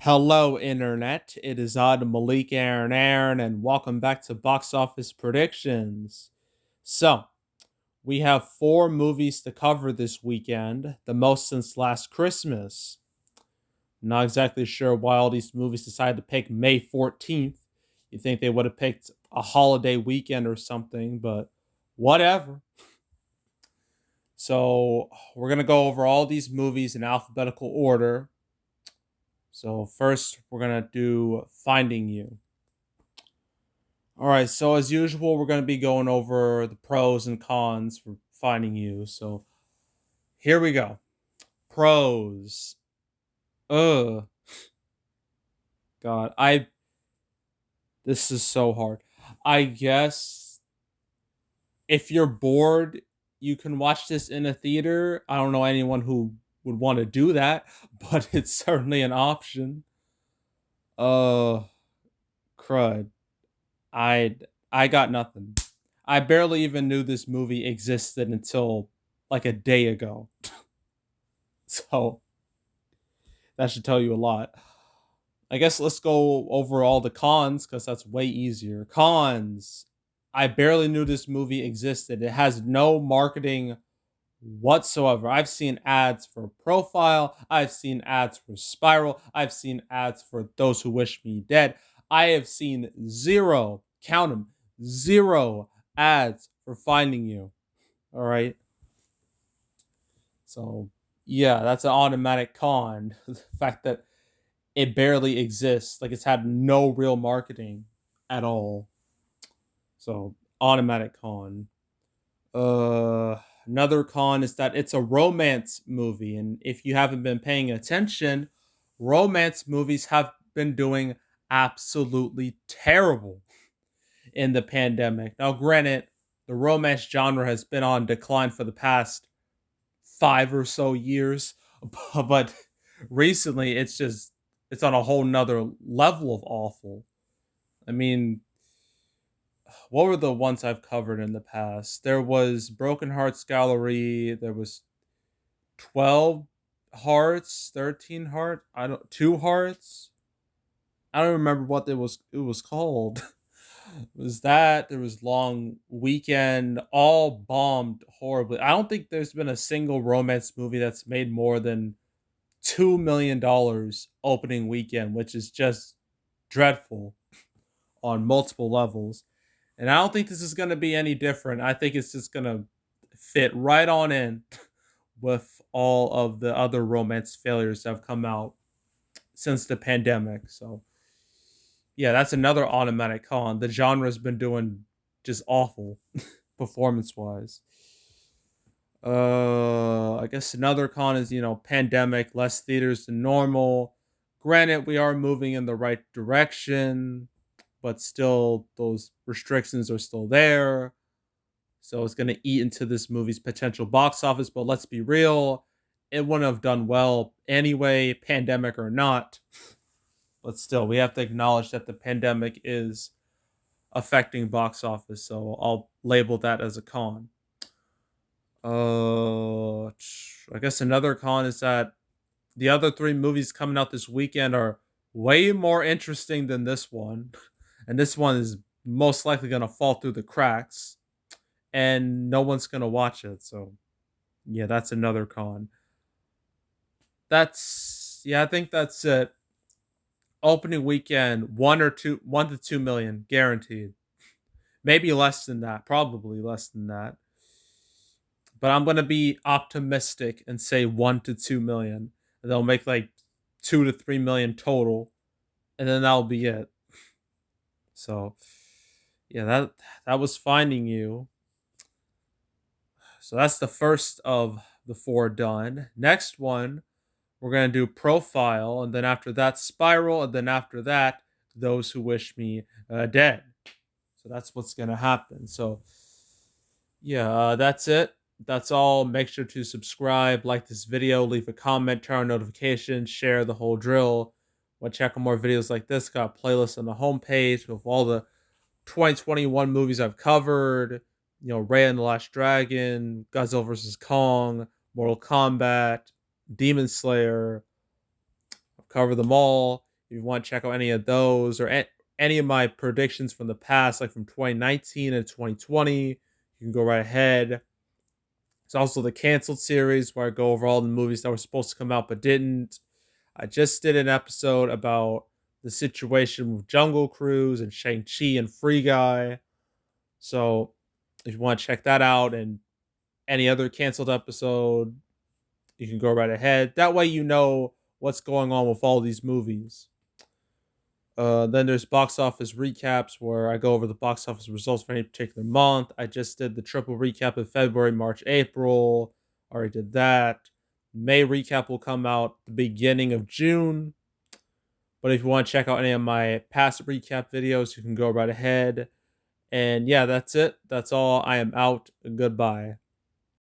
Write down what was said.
Hello, Internet. It is odd Malik Aaron, and welcome back to Box Office Predictions. So, we have four movies to cover this weekend, the most since last Christmas. Not exactly sure why all these movies decided to pick May 14th. You think they would have picked a holiday weekend or something, but whatever. So, we're going to go over all these movies in alphabetical order. So, first, we're going to do Finding You. All right, so as usual, we're going to be going over the pros and cons for Finding You. So here we go. Pros. Ugh. God, this is so hard. I guess if you're bored, you can watch this in a theater. I don't know anyone who would want to do that, but it's certainly an option. Uh, crud. I I got nothing. I barely even knew this movie existed until like a day ago. So that should tell you a lot. I guess let's go over all the cons because that's way easier. Cons. I barely knew this movie existed. It has no marketing whatsoever. I've seen ads for Profile. I've seen ads for Spiral. I've seen ads for Those Who Wish Me Dead. I have seen zero, count them, zero ads for Finding You. All right. So, yeah, that's an automatic con. The fact that it barely exists. Like it's had no real marketing at all. So automatic con. Another con is that it's a romance movie, and if you haven't been paying attention, romance movies have been doing absolutely terrible in the pandemic. Now, granted, the romance genre has been on decline for the past 5 or so years, but recently it's on a whole nother level of awful. I mean, what were the ones I've covered in the past? There was Broken Hearts Gallery. There was 12 Hearts, 13 Heart. I don't Two Hearts. I don't remember what it was called. Was that there was Long Weekend, all bombed horribly. I don't think there's been a single romance movie that's made more than $2 million opening weekend, which is just dreadful on multiple levels. And I don't think this is going to be any different. I think it's just going to fit right on in with all of the other romance failures that have come out since the pandemic. So, yeah, that's another automatic con. The genre's been doing just awful performance wise. I guess another con is, pandemic, less theaters than normal. Granted, we are moving in the right direction, but still, those restrictions are still there. So it's going to eat into this movie's potential box office. But let's be real, it wouldn't have done well anyway, pandemic or not. But still, we have to acknowledge that the pandemic is affecting box office. So I'll label that as a con. I guess another con is that the other three movies coming out this weekend are way more interesting than this one. And this one is most likely going to fall through the cracks and no one's going to watch it. So, yeah, that's another con. I think that's it. Opening weekend, 1 to 2 million guaranteed. Maybe less than that, probably less than that. But I'm going to be optimistic and say 1 to 2 million. And they'll make like 2 to 3 million total. And then that'll be it. So, yeah, that was Finding You. So that's the first of the four done. Next one, we're going to do Profile, and then after that, Spiral, and then after that, Those Who Wish Me Dead. So that's what's going to happen. So, yeah, that's it. That's all. Make sure to subscribe, like this video, leave a comment, turn on notifications, share the whole drill. Want to check out more videos like this? Got a playlist on the homepage with all the 2021 movies I've covered. Raya and the Last Dragon, Godzilla vs. Kong, Mortal Kombat, Demon Slayer. I've covered them all. If you want to check out any of those or any of my predictions from the past, like from 2019 and 2020, you can go right ahead. It's also the canceled series where I go over all the movies that were supposed to come out but didn't. I just did an episode about the situation with Jungle Cruise and Shang-Chi and Free Guy. So if you want to check that out and any other canceled episode, you can go right ahead. That way you know what's going on with all these movies. Then there's box office recaps where I go over the box office results for any particular month. I just did the triple recap of February, March, April. Already did that. May recap will come out the beginning of June. But if you want to check out any of my past recap videos, you can go right ahead. And yeah, that's it. That's all. I am out. Goodbye.